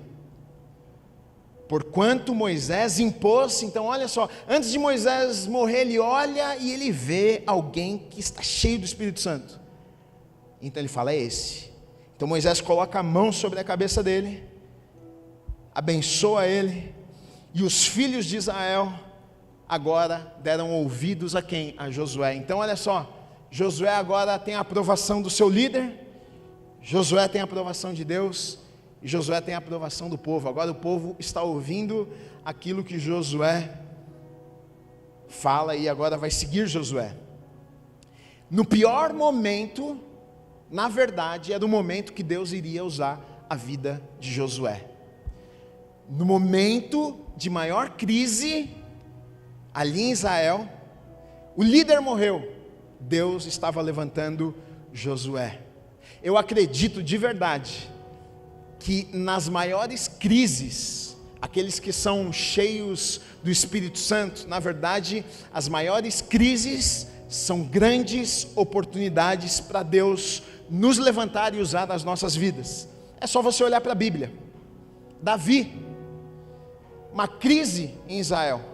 porquanto Moisés impôs. Então olha só, antes de Moisés morrer, ele olha e ele vê alguém que está cheio do Espírito Santo. Então ele fala: é esse. Então Moisés coloca a mão sobre a cabeça dele, abençoa ele, e os filhos de Israel agora deram ouvidos a quem? A Josué. Então olha só, Josué agora tem a aprovação do seu líder, Josué tem a aprovação de Deus, e Josué tem a aprovação do povo. Agora o povo está ouvindo aquilo que Josué fala, e agora vai seguir Josué. No pior momento, na verdade, era o momento que Deus iria usar a vida de Josué. No momento de maior crise, ali em Israel, o líder morreu, Deus estava levantando Josué. Eu acredito de verdade que nas maiores crises, aqueles que são cheios do Espírito Santo, na verdade, as maiores crises são grandes oportunidades para Deus nos levantar e usar nas nossas vidas. É só você olhar para a Bíblia. Davi, uma crise em Israel.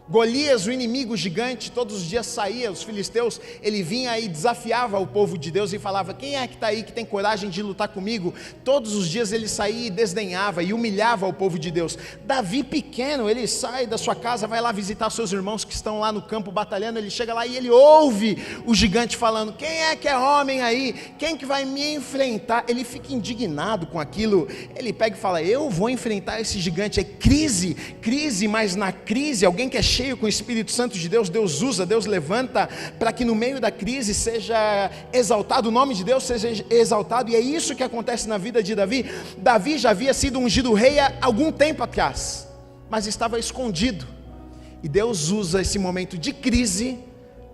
Golias, o inimigo gigante, todos os dias saía, os filisteus, ele vinha e desafiava o povo de Deus e falava: quem é que está aí que tem coragem de lutar comigo? Todos os dias ele saía e desdenhava e humilhava o povo de Deus. Davi pequeno, ele sai da sua casa, vai lá visitar seus irmãos que estão lá no campo batalhando, ele chega lá e ele ouve o gigante falando: quem é que é homem aí? Quem que vai me enfrentar? Ele fica indignado com aquilo, ele pega e fala: eu vou enfrentar esse gigante. É crise, mas na crise, alguém que é cheio com o Espírito Santo de Deus, Deus usa, Deus levanta para que no meio da crise seja exaltado, o nome de Deus seja exaltado, e é isso que acontece na vida de Davi. Davi já havia sido ungido rei há algum tempo atrás, mas estava escondido, e Deus usa esse momento de crise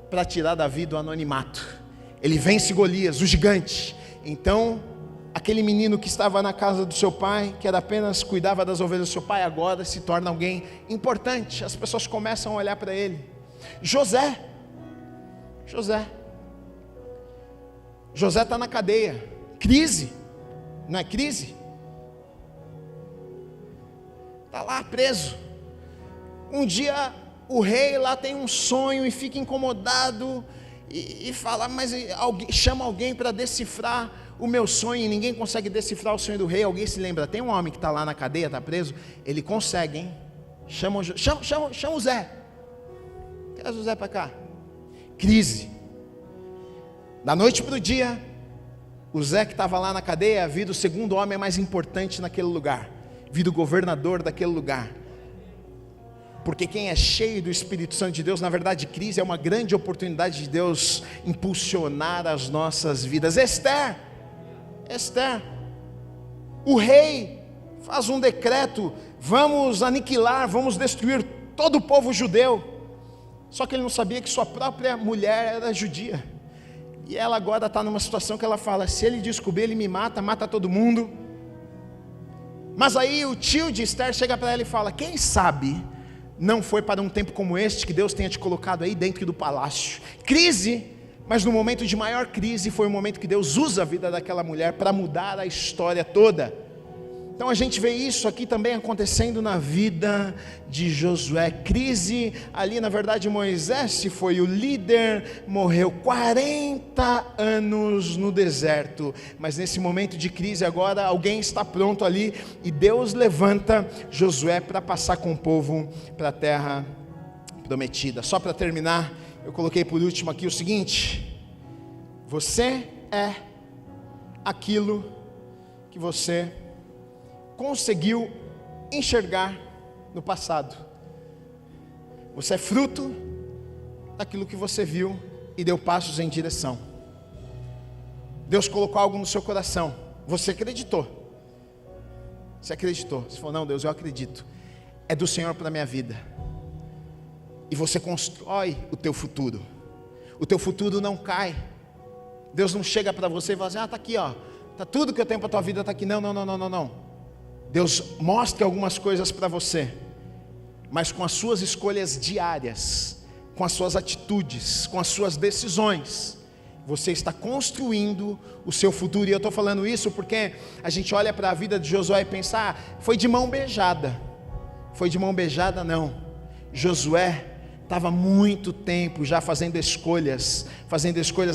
para tirar Davi do anonimato. Ele vence Golias, o gigante. Então aquele menino que estava na casa do seu pai, que era apenas cuidava das ovelhas do seu pai, agora se torna alguém importante. As pessoas começam a olhar para ele. José está na cadeia. Crise, não é crise? Está lá preso. Um dia o rei lá tem um sonho e fica incomodado e fala: mas chama alguém para decifrar o meu sonho, e ninguém consegue decifrar o sonho do rei. Alguém se lembra? Tem um homem que está lá na cadeia, está preso, ele consegue, hein? Chama o Zé. Traz o Zé para cá. Crise. Da noite para o dia, o Zé que estava lá na cadeia vira o segundo homem mais importante naquele lugar, vira o governador daquele lugar. Porque quem é cheio do Espírito Santo de Deus, na verdade, crise é uma grande oportunidade de Deus impulsionar as nossas vidas. Esther, o rei faz um decreto: vamos aniquilar, vamos destruir todo o povo judeu. Só que ele não sabia que sua própria mulher era judia, e ela agora está numa situação que ela fala: se ele descobrir, ele me mata todo mundo. Mas aí o tio de Esther chega para ela e fala: quem sabe não foi para um tempo como este que Deus tenha te colocado aí dentro do palácio. Crise, mas no momento de maior crise foi o momento que Deus usa a vida daquela mulher para mudar a história toda. Então a gente vê isso aqui também acontecendo na vida de Josué. Crise, ali na verdade Moisés foi o líder, morreu 40 anos no deserto, mas nesse momento de crise agora alguém está pronto ali, e Deus levanta Josué para passar com o povo para a terra prometida. Só para terminar, eu coloquei por último aqui o seguinte: você é aquilo que você conseguiu enxergar no passado. Você é fruto daquilo que você viu e deu passos em direção. Deus colocou algo no seu coração, você acreditou. Você falou: não, Deus, eu acredito, é do Senhor para a minha vida. e você constrói o teu futuro. O teu futuro não cai. Deus não chega para você e fala assim, está aqui, ó, está tudo que eu tenho para a tua vida, está aqui. Não. Deus mostra algumas coisas para você, mas com as suas escolhas diárias, com as suas atitudes, com as suas decisões, você está construindo o seu futuro. E eu estou falando isso porque a gente olha para a vida de Josué e pensa, foi de mão beijada. Foi de mão beijada não. Josué estava muito tempo já fazendo escolhas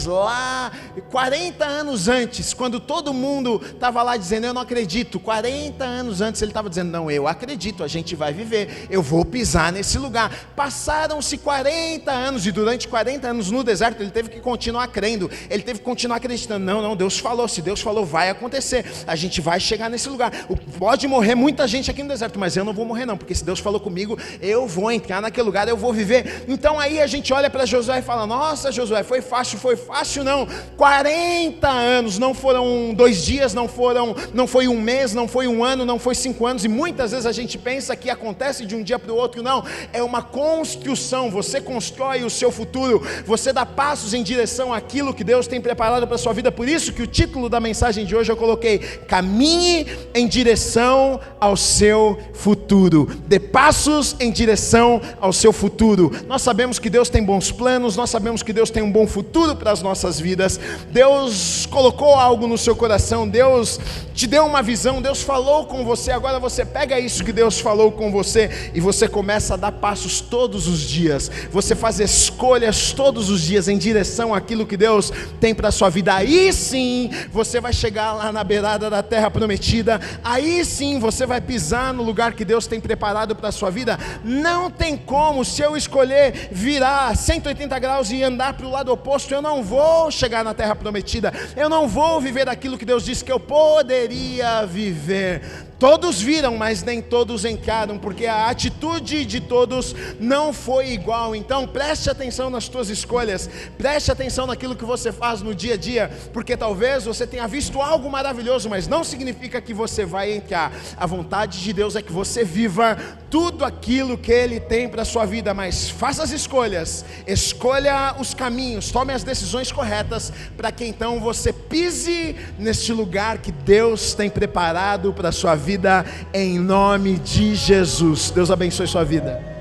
lá, 40 anos antes, quando todo mundo estava lá dizendo, eu não acredito. 40 anos antes ele estava dizendo, não, eu acredito, a gente vai viver, eu vou pisar nesse lugar. Passaram-se 40 anos, e durante 40 anos no deserto, ele teve que continuar crendo, ele teve que continuar acreditando, não, Deus falou, se Deus falou, vai acontecer, a gente vai chegar nesse lugar. Pode morrer muita gente aqui no deserto, mas eu não vou morrer não, porque se Deus falou comigo, eu vou entrar naquele lugar, eu vou viver. Então aí a gente olha para Josué e fala, nossa Josué, foi fácil não, 40 anos, não foram 2 dias, não foi um mês, não foi um ano, não foi 5 anos, e muitas vezes a gente pensa que acontece de um dia para o outro. Não, é uma construção, você constrói o seu futuro, você dá passos em direção àquilo que Deus tem preparado para a sua vida. Por isso que o título da mensagem de hoje eu coloquei, caminhe em direção ao seu futuro, dê passos em direção ao seu futuro. Nós sabemos que Deus tem bons planos, nós sabemos que Deus tem um bom futuro para as nossas vidas. Deus colocou algo no seu coração, Deus te deu uma visão, Deus falou com você. Agora você pega isso que Deus falou com você e você começa a dar passos todos os dias, você faz escolhas todos os dias em direção àquilo que Deus tem para a sua vida. Aí sim você vai chegar lá na beirada da terra prometida, aí sim você vai pisar no lugar que Deus tem preparado para a sua vida. Não tem como, se eu escolher virar 180 graus e andar para o lado oposto, eu não vou chegar na terra prometida, eu não vou viver aquilo que Deus disse que eu poderia viver. Todos viram, mas nem todos encaram, porque a atitude de todos não foi igual. Então preste atenção nas tuas escolhas, preste atenção naquilo que você faz no dia a dia, porque talvez você tenha visto algo maravilhoso, mas não significa que você vai entrar. A vontade de Deus é que você viva tudo aquilo que Ele tem para a sua vida, mas faça as escolhas, escolha os caminhos, tome as decisões corretas, para que então você pise neste lugar que Deus tem preparado para a sua vida, em nome de Jesus. Deus abençoe sua vida.